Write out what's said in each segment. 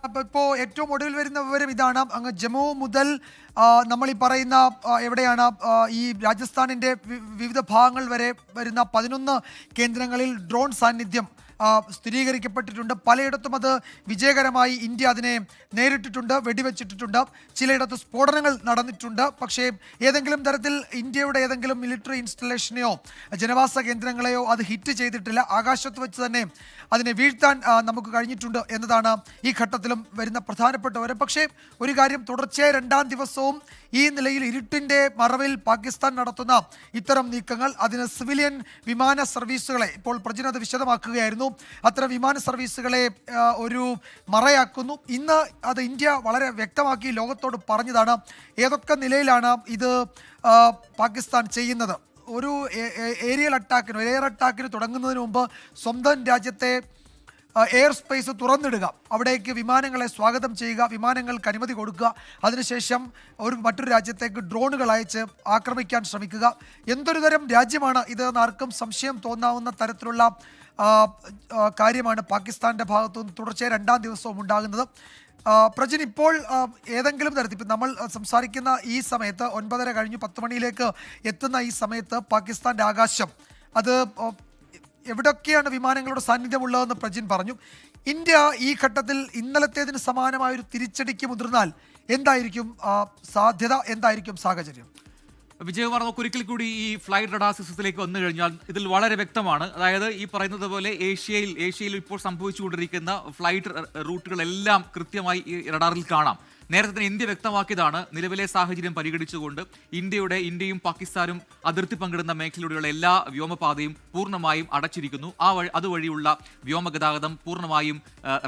ഇപ്പോൾ ഏറ്റവും ഒടുവിൽ വരുന്ന വിവരം ഇതാണ്. അങ്ങ് ജമ്മു മുതൽ നമ്മൾ ഈ പറയുന്ന എവിടെയാണ് ഈ രാജസ്ഥാനിൻ്റെ വിവിധ ഭാഗങ്ങൾ വരെ വരുന്ന 11 കേന്ദ്രങ്ങളിൽ ഡ്രോൺ സാന്നിധ്യം സ്ഥിരീകരിക്കപ്പെട്ടിട്ടുണ്ട്. പലയിടത്തും അത് വിജയകരമായി ഇന്ത്യ അതിനെ നേരിട്ടിട്ടുണ്ട്, വെടിവെച്ചിട്ടുണ്ട്. ചിലയിടത്ത് സ്ഫോടനങ്ങൾ നടന്നിട്ടുണ്ട്. പക്ഷേ ഏതെങ്കിലും തരത്തിൽ ഇന്ത്യയുടെ ഏതെങ്കിലും മിലിറ്ററി ഇൻസ്റ്റലേഷനെയോ ജനവാസ കേന്ദ്രങ്ങളെയോ അത് ഹിറ്റ് ചെയ്തിട്ടില്ല. ആകാശത്ത് വെച്ച് തന്നെ അതിനെ വീഴ്ത്താൻ നമുക്ക് കഴിഞ്ഞിട്ടുണ്ട് എന്നതാണ് ഈ ഘട്ടത്തിലും വരുന്ന പ്രധാനപ്പെട്ട വിവരം. പക്ഷേ ഒരു കാര്യം, തുടർച്ചയായ 2ാം ദിവസവും ഈ നിലയിൽ ഇരുട്ടിൻ്റെ മറവിൽ പാകിസ്ഥാൻ നടത്തുന്ന ഇത്തരം നീക്കങ്ങൾ, അതിന് സിവിലിയൻ വിമാന സർവീസുകളെ, ഇപ്പോൾ പ്രജിൻ അത് വിശദമാക്കുകയായിരുന്നു, അത്തരം വിമാന സർവീസുകളെ ഒരു മറയാക്കുന്നു. ഇന്ന് അത് ഇന്ത്യ വളരെ വ്യക്തമാക്കി ലോകത്തോട് പറഞ്ഞതാണ് ഏതൊക്കെ നിലയിലാണ് ഇത് പാകിസ്ഥാൻ ചെയ്യുന്നത്. ഒരു എയർ അറ്റാക്കിന് തുടങ്ങുന്നതിന് മുമ്പ് സ്വന്തം രാജ്യത്തെ എയർ സ്പേസ് തുറന്നിടുക, അവിടേക്ക് വിമാനങ്ങളെ സ്വാഗതം ചെയ്യുക, വിമാനങ്ങൾക്ക് അനുമതി കൊടുക്കുക, അതിനുശേഷം മറ്റൊരു രാജ്യത്തേക്ക് ഡ്രോണുകൾ അയച്ച് ആക്രമിക്കാൻ ശ്രമിക്കുക. എന്തൊരു തരം രാജ്യമാണ് ഇത് എന്ന് ആർക്കും സംശയം തോന്നാവുന്ന തരത്തിലുള്ള കാര്യമാണ് പാകിസ്ഥാൻ്റെ ഭാഗത്തുനിന്ന് തുടർച്ചയായ 2ാം ദിവസവും ഉണ്ടാകുന്നത്. പ്രജിൻ, ഇപ്പോൾ ഏതെങ്കിലും തരത്തിൽ ഇപ്പം നമ്മൾ സംസാരിക്കുന്ന ഈ സമയത്ത് 9:30 കഴിഞ്ഞ് 10 മണിയിലേക്ക് എത്തുന്ന ഈ സമയത്ത് പാകിസ്ഥാൻ്റെ ആകാശം അത് എവിടൊക്കെയാണ് വിമാനങ്ങളുടെ സാന്നിധ്യമുള്ളതെന്ന് പ്രജിൻ പറഞ്ഞു. ഇന്ത്യ ഈ ഘട്ടത്തിൽ ഇന്നലത്തേതിന് സമാനമായൊരു തിരിച്ചടിക്ക് മുതിർന്നാൽ എന്തായിരിക്കും സാധ്യത, എന്തായിരിക്കും സാഹചര്യം? വിജയകുമാർ, നമുക്ക് ഒരിക്കൽ കൂടി ഈ ഫ്ലൈറ്റ് റഡാർ സിസ്റ്റത്തിലേക്ക് വന്നു കഴിഞ്ഞാൽ ഇതിൽ വളരെ വ്യക്തമാണ്. അതായത് ഈ പറയുന്നത് പോലെ ഏഷ്യയിൽ ഇപ്പോൾ സംഭവിച്ചുകൊണ്ടിരിക്കുന്ന ഫ്ലൈറ്റ് റൂട്ടുകളെല്ലാം കൃത്യമായി ഈ റഡാറിൽ കാണാം. നേരത്തെ തന്നെ ഇന്ത്യ വ്യക്തമാക്കിയതാണ്, നിലവിലെ സാഹചര്യം പരിഗണിച്ചുകൊണ്ട് ഇന്ത്യയും പാകിസ്ഥാനും അതിർത്തി പങ്കിടുന്ന മേഖലയിലൂടെയുള്ള എല്ലാ വ്യോമപാതയും പൂർണ്ണമായും അടച്ചിരിക്കുന്നു. അതുവഴിയുള്ള വ്യോമഗതാഗതം പൂർണ്ണമായും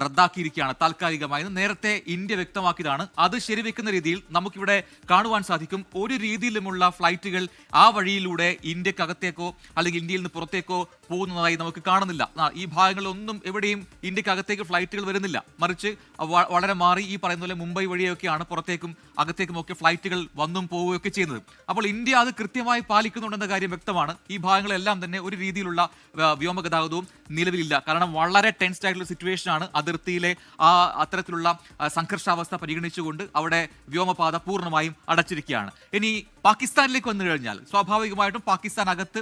റദ്ദാക്കിയിരിക്കുകയാണ് താൽക്കാലികമായി. നേരത്തെ ഇന്ത്യ വ്യക്തമാക്കിയതാണ്. അത് ശരിവെക്കുന്ന രീതിയിൽ നമുക്കിവിടെ കാണുവാൻ സാധിക്കും. ഒരു രീതിയിലുമുള്ള ഫ്ലൈറ്റുകൾ ആ വഴിയിലൂടെ ഇന്ത്യക്കകത്തേക്കോ അല്ലെങ്കിൽ ഇന്ത്യയിൽ നിന്ന് പുറത്തേക്കോ പോകുന്നതായി നമുക്ക് കാണുന്നില്ല. ഈ ഭാഗങ്ങളിലൊന്നും എവിടെയും ഇന്ത്യക്കകത്തേക്ക് ഫ്ലൈറ്റുകൾ വരുന്നില്ല. മറിച്ച് വളരെ മാറി ഈ പറയുന്ന പോലെ മുംബൈ വഴിയൊക്കെയാണ് പുറത്തേക്കും അകത്തേക്കും ഒക്കെ ഫ്ലൈറ്റുകൾ വന്നും പോവുകയൊക്കെ ചെയ്യുന്നത്. അപ്പോൾ ഇന്ത്യ അത് കൃത്യമായി പാലിക്കുന്നുണ്ടെന്ന കാര്യം വ്യക്തമാണ്. ഈ ഭാഗങ്ങളെല്ലാം തന്നെ ഒരു രീതിയിലുള്ള വ്യോമഗതാഗതവും നിലവിലില്ല. കാരണം വളരെ ടെൻസ്ഡ് ആയിട്ടുള്ള സിറ്റുവേഷനാണ്. അതിർത്തിയിലെ അത്തരത്തിലുള്ള സംഘർഷാവസ്ഥ പരിഗണിച്ചുകൊണ്ട് അവിടെ വ്യോമപാത പൂർണ്ണമായും അടച്ചിരിക്കുകയാണ്. ഇനി പാകിസ്ഥാനിലേക്ക് വന്നു കഴിഞ്ഞാൽ സ്വാഭാവികമായിട്ടും പാകിസ്ഥാനകത്ത്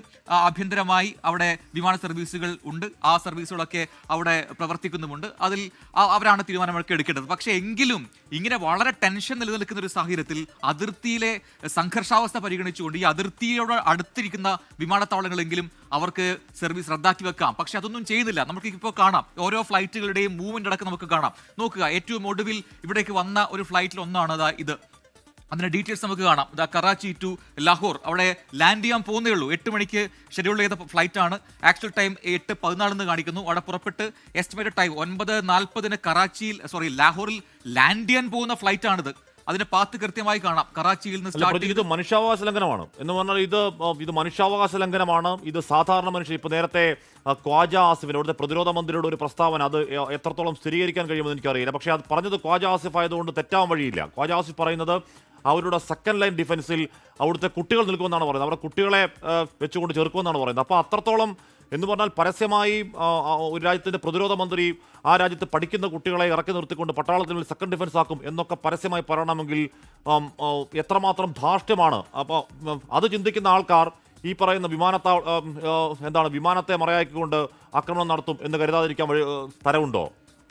ആഭ്യന്തരമായി അവിടെ വിമാന സർവീസുകൾ ഉണ്ട്. ആ സർവീസുകളൊക്കെ അവിടെ പ്രവർത്തിക്കുന്നുമുണ്ട്. അതിൽ അവരാണ് തീരുമാനമൊക്കെ എടുക്കേണ്ടത്. പക്ഷേ എങ്കിലും ഇങ്ങനെ വളരെ ടെൻഷൻ നിലനിൽക്കുന്ന ഒരു സാഹചര്യത്തിൽ അതിർത്തിയിലെ സംഘർഷാവസ്ഥ പരിഗണിച്ചുകൊണ്ട് ഈ അതിർത്തിയോട് അടുത്തിരിക്കുന്ന വിമാനത്താവളങ്ങളെങ്കിലും അവർക്ക് സർവീസ് റദ്ദാക്കി വെക്കാം. പക്ഷെ അതൊന്നും ചെയ്യുന്നില്ല. നമുക്ക് ഇപ്പോൾ കാണാം, ഓരോ ഫ്ലൈറ്റുകളുടെയും മൂവ്മെന്റ് അടക്കം നമുക്ക് കാണാം. നോക്കുക, ഏറ്റവും ഒടുവിൽ ഇവിടേക്ക് വന്ന ഒരു ഫ്ലൈറ്റിൽ ഒന്നാണ് ഇത്. അതിന്റെ ഡീറ്റെയിൽസ് നമുക്ക് കാണാം. കറാച്ചി ടു ലാഹോർ അവിടെ ലാൻഡ് ചെയ്യാൻ പോകുന്നേ ഉള്ളൂ. 8 മണിക്ക് ഷെഡ്യൂൾ ചെയ്ത ഫ്ലൈറ്റാണ്. ആക്ച്വൽ ടൈം 8:14 എന്ന് കാണിക്കുന്നു. അവിടെ പുറപ്പെട്ട് എസ്റ്റിമേറ്റഡ് ടൈം 9:40 ലാഹോറിൽ ലാൻഡ് ചെയ്യാൻ പോകുന്ന ഫ്ലൈറ്റാണിത്. അതിന്റെ പാത്ത് കൃത്യമായി കാണാം. കറാച്ചിയിൽ നിന്ന് ഇത് മനുഷ്യാവകാശ ലംഘനമാണ് എന്ന് പറഞ്ഞാൽ ഇത് മനുഷ്യാവകാശ ലംഘനമാണ്. ഇത് സാധാരണ മനുഷ്യർ, ഇപ്പൊ നേരത്തെ ഖ്വാജ ആസിഫിന് അവിടുത്തെ പ്രതിരോധ മന്ത്രിയുടെ ഒരു പ്രസ്താവന, അത് എത്രത്തോളം സ്ഥിരീകരിക്കാൻ കഴിയുമെന്ന് എനിക്കറിയില്ല. പക്ഷേ അത് പറഞ്ഞത് ഖ്വാജ ആസിഫ് ആയതുകൊണ്ട് തെറ്റാൻ വഴിയില്ല. ഖ്വാജ ആസിഫ് പറയുന്നത് അവരുടെ സെക്കൻഡ് ലൈൻ ഡിഫൻസിൽ അവിടുത്തെ കുട്ടികൾ നിൽക്കുമെന്നാണ് പറയുന്നത്. അവരുടെ കുട്ടികളെ വെച്ചുകൊണ്ട് ചെറുക്കുമെന്നാണ് പറയുന്നത്. അപ്പോൾ അത്രത്തോളം എന്ന് പറഞ്ഞാൽ പരസ്യമായി ഒരു രാജ്യത്തിൻ്റെ പ്രതിരോധ മന്ത്രി ആ രാജ്യത്ത് പഠിക്കുന്ന കുട്ടികളെ ഇറക്കി നിർത്തിക്കൊണ്ട് പട്ടാളത്തിനുള്ളിൽ സെക്കൻഡ് ഡിഫൻസ് ആക്കും എന്നൊക്കെ പരസ്യമായി പറയണമെങ്കിൽ എത്രമാത്രം ധാർഷ്ട്യമാണ്. അപ്പോൾ അത് ചിന്തിക്കുന്ന ആൾക്കാർ ഈ പറയുന്ന വിമാനത്തെ മറയാക്കിക്കൊണ്ട് ആക്രമണം നടത്തും എന്ന് കരുതാതിരിക്കാൻ തരവുണ്ടോ?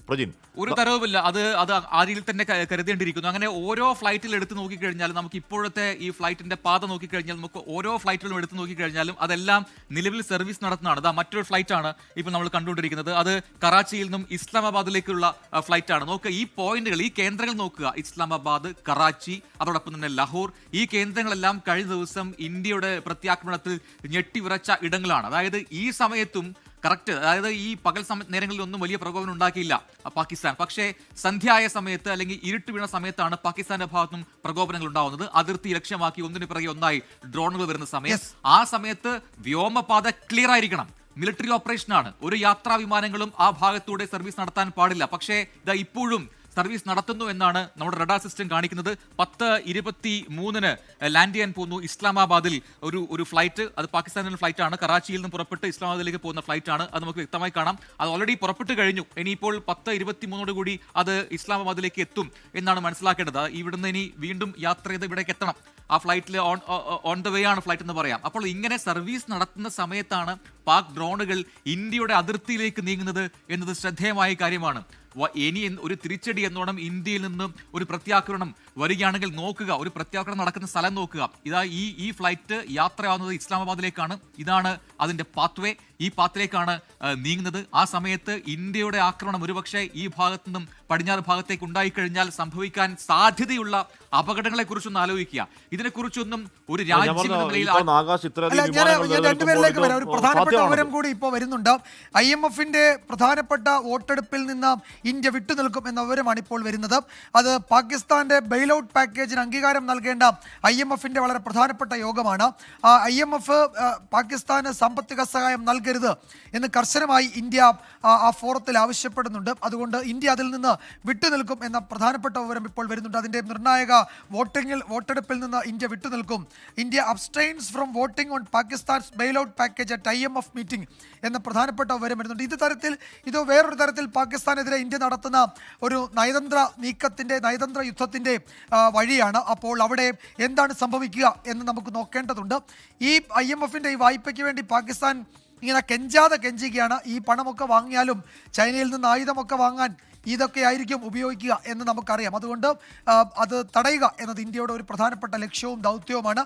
പ്രജിൻ, ഒരു തരവുമില്ല. അത് ആ രീതിയിൽ തന്നെ കരുതേണ്ടിയിരിക്കുന്നു. അങ്ങനെ ഓരോ ഫ്ലൈറ്റിൽ എടുത്ത് നോക്കിക്കഴിഞ്ഞാൽ നമുക്ക് ഇപ്പോഴത്തെ ഈ ഫ്ലൈറ്റിന്റെ പാത നോക്കിക്കഴിഞ്ഞാൽ നമുക്ക് ഓരോ ഫ്ലൈറ്റുകളും എടുത്ത് നോക്കിക്കഴിഞ്ഞാലും അതെല്ലാം നിലവിൽ സർവീസ് നടത്തുന്നതാണ്. അതാ മറ്റൊരു ഫ്ലൈറ്റാണ് ഇപ്പോൾ നമ്മൾ കണ്ടുകൊണ്ടിരിക്കുന്നത്. അത് കറാച്ചിയിൽ നിന്നും ഇസ്ലാമാബാദിലേക്കുള്ള ഫ്ലൈറ്റാണ്. നോക്കുക, ഈ പോയിന്റുകൾ, ഈ കേന്ദ്രങ്ങൾ നോക്കുക. ഇസ്ലാമാബാദ്, കറാച്ചി, അതോടൊപ്പം തന്നെ ലാഹോർ, ഈ കേന്ദ്രങ്ങളെല്ലാം കഴിഞ്ഞ ദിവസം ഇന്ത്യയുടെ പ്രത്യാക്രമണത്തിൽ ഞെട്ടിവിറച്ച ഇടങ്ങളാണ്. അതായത് ഈ സമയത്തും കറക്റ്റ്, അതായത് ഈ പകൽ നേരങ്ങളിലൊന്നും വലിയ പ്രകോപനം ഉണ്ടാക്കിയില്ല പാകിസ്ഥാൻ. പക്ഷേ സന്ധ്യയായ സമയത്ത് അല്ലെങ്കിൽ ഇരുട്ട് വീണ സമയത്താണ് പാകിസ്ഥാന്റെ ഭാഗത്തും പ്രകോപനങ്ങൾ ഉണ്ടാവുന്നത്. അതിർത്തി ലക്ഷ്യമാക്കി ഒന്നിനു പിറകെ ഒന്നായി ഡ്രോണുകൾ വരുന്ന സമയം. ആ സമയത്ത് വ്യോമപാത ക്ലിയർ ആയിരിക്കണം. മിലിറ്ററി ഓപ്പറേഷനാണ്. ഒരു യാത്രാ വിമാനങ്ങളും ആ ഭാഗത്തൂടെ സർവീസ് നടത്താൻ പാടില്ല. പക്ഷേ ഇപ്പോഴും സർവീസ് നടത്തുന്നു എന്നാണ് നമ്മുടെ റഡാർ സിസ്റ്റം കാണിക്കുന്നത്. 10:23 ലാൻഡ് ചെയ്യാൻ പോകുന്നു ഇസ്ലാമാബാദിൽ ഒരു ഫ്ലൈറ്റ്. അത് പാകിസ്ഥാനിലെ ഫ്ലൈറ്റ് ആണ്. കറാച്ചിയിൽ നിന്ന് പുറപ്പെട്ട് ഇസ്ലാമാബാദിലേക്ക് പോകുന്ന ഫ്ലൈറ്റ് ആണ്. അത് നമുക്ക് വ്യക്തമായി കാണാം. അത് ഓൾറെഡി പുറപ്പെട്ട് കഴിഞ്ഞു. ഇനിയിപ്പോൾ 10:23 കൂടി അത് ഇസ്ലാമാബാദിലേക്ക് എത്തും എന്നാണ് മനസ്സിലാക്കേണ്ടത്. ഇവിടുന്ന് ഇനി വീണ്ടും യാത്ര ചെയ്ത് ഇവിടേക്ക് എത്തണം. ആ ഫ്ലൈറ്റിൽ ഓൺ ദ വേ ആണ് ഫ്ലൈറ്റ് എന്ന് പറയാം. അപ്പോൾ ഇങ്ങനെ സർവീസ് നടത്തുന്ന സമയത്താണ് പാക് ഡ്രോണുകൾ ഇന്ത്യയുടെ അതിർത്തിയിലേക്ക് നീങ്ങുന്നത് എന്നത് ശ്രദ്ധേയമായ കാര്യമാണ്. ഇനി ഒരു തിരിച്ചടി എന്നോണം ഇന്ത്യയിൽ നിന്നും ഒരു പ്രത്യാക്രമണം വരികയാണെങ്കിൽ നോക്കുക, ഒരു പ്രത്യാക്രമണം നടക്കുന്ന സ്ഥലം നോക്കുക. ഇതാ ഈ ഫ്ലൈറ്റ് യാത്രയാവുന്നത് ഇസ്ലാമാബാദിലേക്കാണ്. ഇതാണ് അതിന്റെ പാത്വേ. ഈ പാത്തിലേക്കാണ് നീങ്ങുന്നത്. ആ സമയത്ത് ഇന്ത്യയുടെ ആക്രമണം ഒരുപക്ഷെ ഈ ഭാഗത്തു നിന്നും പടിഞ്ഞാറ് ഭാഗത്തേക്ക് ഉണ്ടായിക്കഴിഞ്ഞാൽ സംഭവിക്കാൻ സാധ്യതയുള്ള അപകടങ്ങളെ കുറിച്ചൊന്ന് ആലോചിക്കുക. ഇതിനെക്കുറിച്ചൊന്നും ഒരു രാജ്യം എന്ന നിലയിൽ രണ്ടുപേരിലേക്ക് വരാം. ഒരു പ്രധാനപ്പെട്ട വിവരം കൂടി ഇപ്പോൾ വരുന്നുണ്ട്. IMF-ന്റെ പ്രധാനപ്പെട്ട വോട്ടെടുപ്പിൽ നിന്ന് ഇന്ത്യ വിട്ടുനിൽക്കും എന്ന വിവരമാണ് ഇപ്പോൾ വരുന്നത്. അത് പാകിസ്ഥാന്റെ ബെയിലൗട്ട് പാക്കേജിന് അംഗീകാരം നൽകേണ്ട IMF-ന്റെ വളരെ പ്രധാനപ്പെട്ട യോഗമാണ്. IMF പാകിസ്ഥാന് സാമ്പത്തിക സഹായം നൽകരുത് എന്ന് കർശനമായി ഇന്ത്യ ആ ഫോറത്തിൽ ആവശ്യപ്പെടുന്നുണ്ട്. അതുകൊണ്ട് ഇന്ത്യ അതിൽ നിന്ന് വിട്ടുനിൽക്കും എന്ന പ്രധാനപ്പെട്ട വിവരം ഇപ്പോൾ വരുന്നുണ്ട്. അതിന്റെ നിർണായക വോട്ടെടുപ്പിൽ നിന്ന് ഇന്ത്യ വിട്ടുനിൽക്കും. India abstains from voting on Pakistan's bailout package at IMF meeting എന്ന പ്രധാനപ്പെട്ട വിവരം വരുന്നുണ്ട്. ഇത് വേറൊരു തരത്തിൽ പാകിസ്ഥാനെതിരെ ഇന്ത്യ നടത്തുന്ന ഒരു നയതന്ത്ര യുദ്ധത്തിന്റെ വഴിയാണ്. അപ്പോൾ അവിടെ എന്താണ് സംഭവിക്കുക എന്ന് നമുക്ക് നോക്കേണ്ടതുണ്ട്. ഈ IMF-ന്റെ ഈ വായ്പയ്ക്ക് വേണ്ടി പാകിസ്ഥാൻ ഇങ്ങനെ കെഞ്ചുകയാണ്. ഈ പണമൊക്കെ വാങ്ങിയാലും ചൈനയിൽ നിന്ന് ആയുധമൊക്കെ വാങ്ങാൻ ഇതൊക്കെ ആയിരിക്കും ഉപയോഗിക്കുക എന്ന് നമുക്കറിയാം. അതുകൊണ്ട് അത് തടയുക എന്നത് ഇന്ത്യയുടെ ഒരു പ്രധാനപ്പെട്ട ലക്ഷ്യവും ദൗത്യവുമാണ്.